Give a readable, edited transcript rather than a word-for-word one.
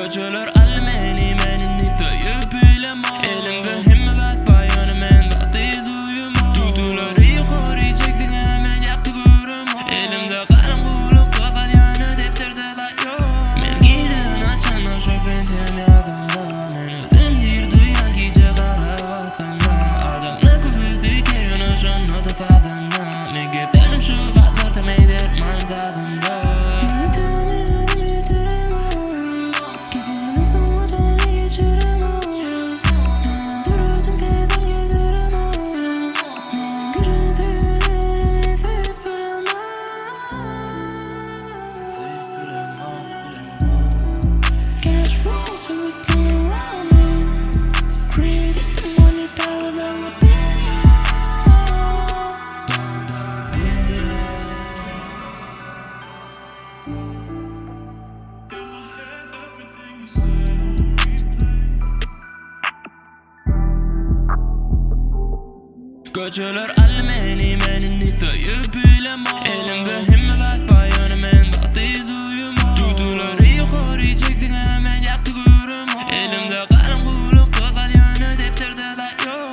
Göçülür almeni menini söyüp bilemem. Elimde himmet bayanı men vakti duyumam. Tutular iyi koruyeceksin hemen yaktı görüm. Elimde karanlık kafal yanı defterde da yok. Men giden açana çok benten yazanda. Men özüm dir duyan gece kara basanda. Adamla küfüzü keryon uşun adı fazanda. Men gezelim şu katlar temeydir manzarında. Göçülür almeni menini söyüp bilemem. Elimde himmet bayanı men vakti duyumam. Tutular iyi koruyeceksin hemen yaktı görüm. Elimde karanlık kafal yanı defterde da yok.